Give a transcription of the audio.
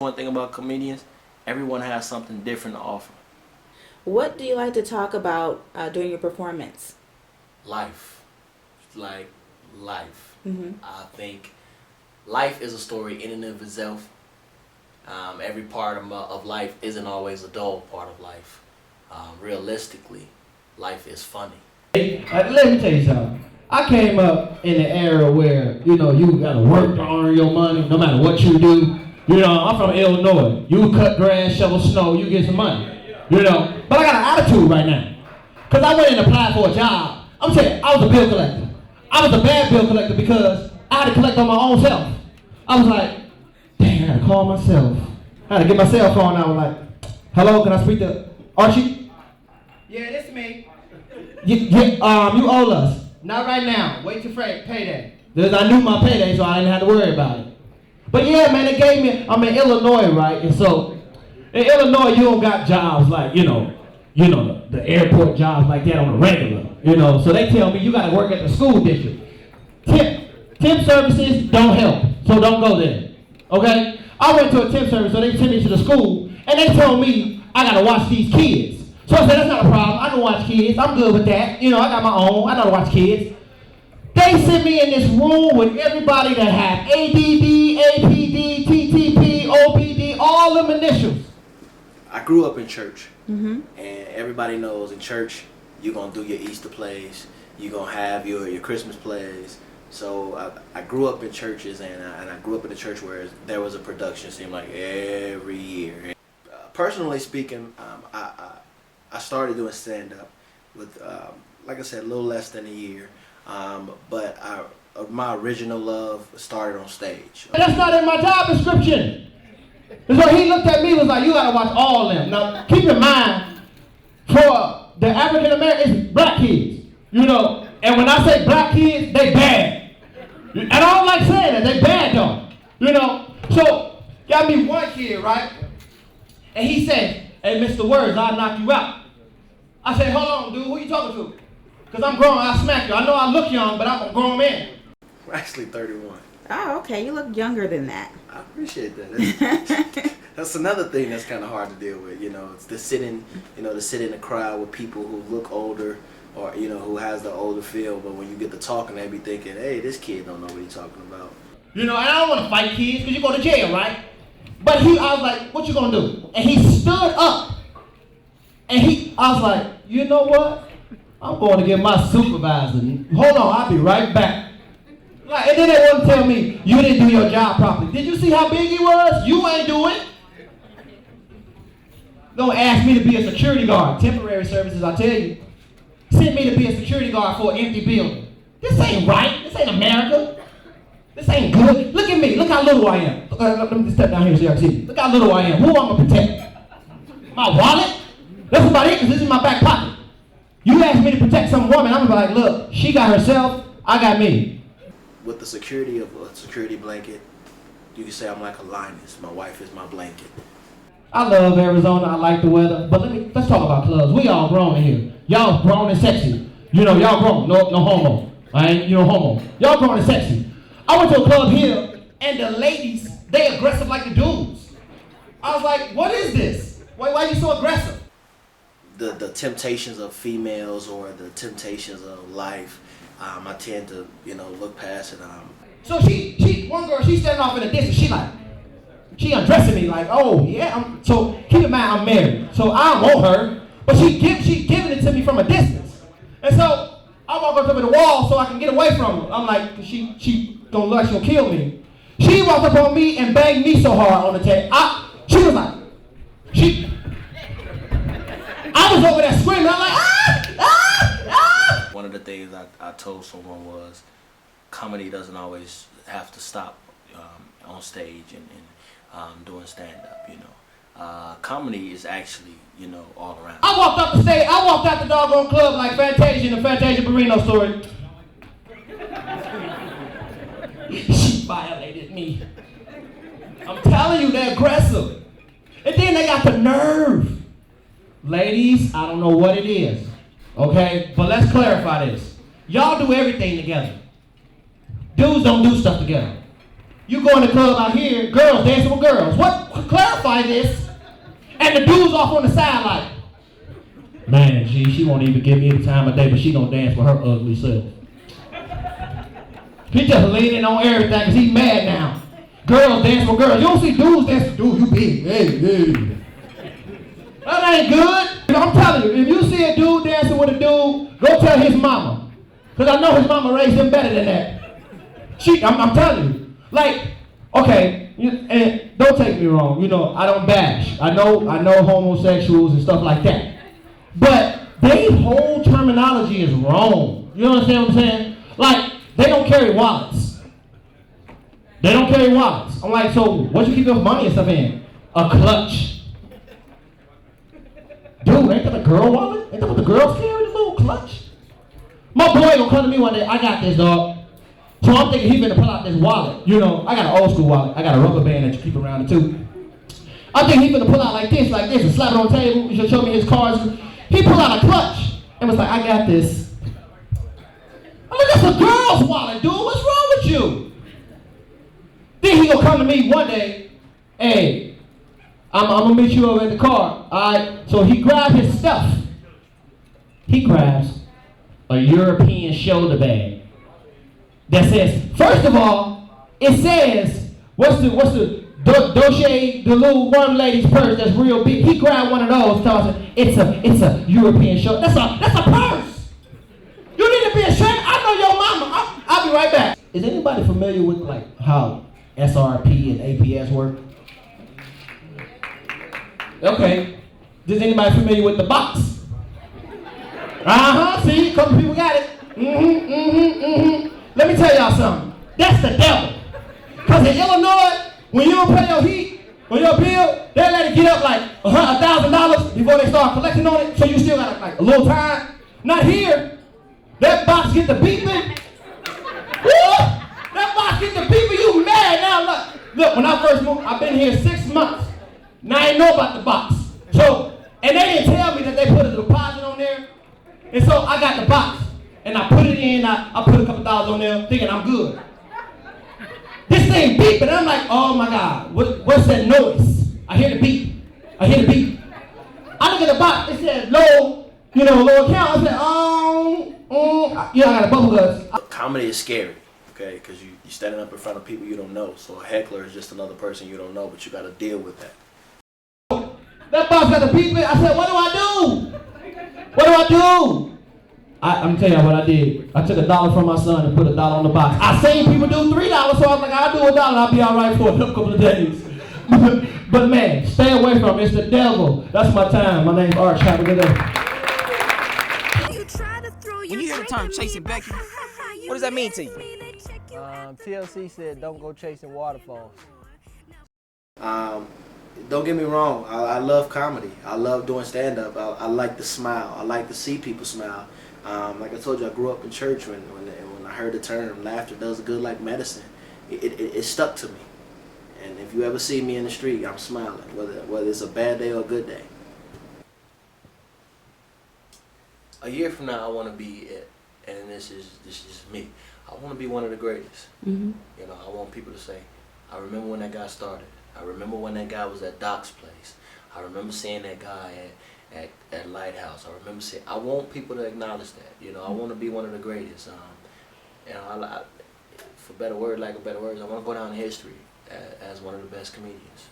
One thing about comedians, everyone has something different to offer. What do you like to talk about during your performance? Life. Like life. Mm-hmm. I think life is a story in and of itself. Every part of life isn't always a dull part of life. Realistically, life is funny. Let me tell you something. I came up in the era where, you gotta work to earn your money no matter what you do. I'm from Illinois. You cut grass, shovel snow, you get some money. But I got an attitude right now. Because I went and applied for a job. I'm saying, I was a bill collector. I was a bad bill collector because I had to collect on my own self. I was like, dang, I gotta call myself. I had to get my cell phone. I was like, hello, can I speak to Archie? Yeah, this is me. You owe us. Not right now. Wait till payday. Because I knew my payday, so I didn't have to worry about it. But yeah, man, they gave me, I'm in Illinois, right? And so, in Illinois, you don't got jobs like, the airport jobs like that on the regular. So they tell me you got to work at the school district. Temp services don't help, so don't go there. Okay? I went to a temp service, so they sent me to the school, and they told me I got to watch these kids. So I said, that's not a problem. I can watch kids. I'm good with that. I got my own. I know to watch kids. They sent me in this room with everybody that had ADD, APD, TTP, OPD, all them initials. I grew up in church, Mm-hmm. and everybody knows in church you're gonna do your Easter plays, you're gonna have your Christmas plays. So I grew up in churches, and I grew up in a church where there was a production. Seemed like every year. Personally speaking, I started doing stand up with, like I said, a little less than a year. But my original love started on stage. That's not in my job description. And so he looked at me and was like, you gotta watch all of them. Now, keep in mind, for the African Americans, it's black kids. And when I say black kids, they bad. And I don't like saying that, they bad though. So, got me one kid, right? And he said, hey, Mr. Words, I'll knock you out. I said, hold on, dude, who you talking to? Because I'm grown, I'll smack you. I know I look young, but I'm a grown man. I'm actually 31. Oh, okay. You look younger than that. I appreciate that. That's another thing that's kind of hard to deal with. It's to sit in the crowd with people who look older, or who has the older feel. But when you get to talking, they be thinking, hey, this kid don't know what he's talking about. And I don't want to fight kids because you go to jail, right? But I was like, what you gonna do? And he stood up. And I was like, you know what? I'm going to get my supervisor. Hold on, I'll be right back. And then they want to tell me, you didn't do your job properly. Did you see how big he was? You ain't do it. Don't ask me to be a security guard. Temporary services, I tell you. Sent me to be a security guard for an empty building. This ain't right. This ain't America. This ain't good. Look at me. Look how little I am. Let me just step down here so y'all can see. Look how little I am. Who I'm going to protect? My wallet? That's about it, because this is my back pocket. You ask me to protect some woman, I'm gonna be like, look, she got herself, I got me. With the security of a security blanket, you can say I'm like a lioness. My wife is my blanket. I love Arizona, I like the weather, but let's talk about clubs. We all grown in here. Y'all grown and sexy. Y'all grown, no homo. I ain't, homo. Y'all grown and sexy. I went to a club here, and the ladies, they aggressive like the dudes. I was like, what is this? Why are you so aggressive? The temptations of females or the temptations of life, I tend to, look past it. So one girl, she's standing off in the distance. She undressing me like, oh yeah. So keep in mind, I'm married, so I don't want her, but she giving it to me from a distance. And so I walk up to the wall so I can get away from her. I'm like, she gonna look like she'll kill me. She walked up on me and banged me so hard on the table. She was like, I was over there screaming. I'm like, ah! One of the things I told someone was, comedy doesn't always have to stop on stage and doing stand-up, Comedy is actually, all around. I walked up the stage. I walked out the doggone club like Fantasia in the Fantasia Barrino story. She violated me. I'm telling you, they're aggressive. And then they got the nerve. Ladies, I don't know what it is, okay? But let's clarify this. Y'all do everything together. Dudes don't do stuff together. You go in the club out here, girls dancing with girls. What? Clarify this. And the dude's off on the side like, man, she won't even give me the time of day, but she gonna dance with her ugly self. He just leaning on everything because he's mad now. Girls dancing with girls. You don't see dudes dancing with dudes, you big. Hey. That ain't good. I'm telling you, if you see a dude dancing with a dude, go tell his mama. Because I know his mama raised him better than that. I'm telling you. Like, okay, and don't take me wrong, I don't bash. I know homosexuals and stuff like that. But their whole terminology is wrong. You understand what I'm saying? Like, they don't carry wallets. I'm like, so what you keep your money and stuff in? A clutch. Dude, ain't that a girl wallet? Ain't that what the girls carry, the little clutch? My boy gonna come to me one day, I got this, dog. So I'm thinking he finna pull out this wallet. I got an old school wallet. I got a rubber band that you keep around it too. I'm thinking he finna pull out like this, and slap it on the table. He should show me his cards. He pulled out a clutch and was like, I got this. I'm like, that's a girl's wallet, dude. What's wrong with you? Then he gonna come to me one day, hey, I'm gonna meet you over at the car. Alright, so he grabs his stuff. He grabs a European shoulder bag that says, first of all, it says, what's the Dolce, the little one lady's purse that's real big. He grabbed one of those, tells her it's a European shoulder. That's a purse. You need to be ashamed. I know your mama. I'll be right back. Is anybody familiar with like how SRP and APS work? Okay. Is anybody familiar with the box? See, a couple people got it. Let me tell y'all something. That's the devil. Because in Illinois, when you don't pay your heat or your bill, they let it get up like $1,000 before they start collecting on it, so you still got like a little time. Not here. That box get the beeping. That box get the beeping, you mad now. Look, when I first moved, I've been here 6 months. Now I ain't know about the box. So, and they didn't tell me that they put a deposit on there. And so I got the box. And I put it in, I put a couple dollars on there, thinking I'm good. This thing beeping, and I'm like, oh my God, what's that noise? I hear the beep. I look at the box, it said low account. I said, I got a bubble guts. Comedy is scary, okay? Because you're standing up in front of people you don't know. So a heckler is just another person you don't know, but you got to deal with that. That box got the beeping. I said, what do I do? I'm telling you what I did. I took $1 from my son and put $1 on the box. I seen people do $3, so I was like, I'll do $1. I'll be all right for a couple of days. But man, stay away from it. It's the devil. That's my time. My name's Archie. Have a good day. When you hear the term chasing Becky, what does that mean to you? TLC said don't go chasing waterfalls. Don't get me wrong. I love comedy. I love doing stand-up. I like to smile. I like to see people smile. Like I told you, I grew up in church when I heard the term laughter does good like medicine. It stuck to me. And if you ever see me in the street, I'm smiling, whether it's a bad day or a good day. A year from now, I want to be it, and this is me. I want to be one of the greatest. Mm-hmm. I want people to say, I remember when that guy started. I remember when that guy was at Doc's place. I remember seeing that guy at Lighthouse. I remember seeing. I want people to acknowledge that. I want to be one of the greatest. For better word, lack of better words, I want to go down in history as one of the best comedians.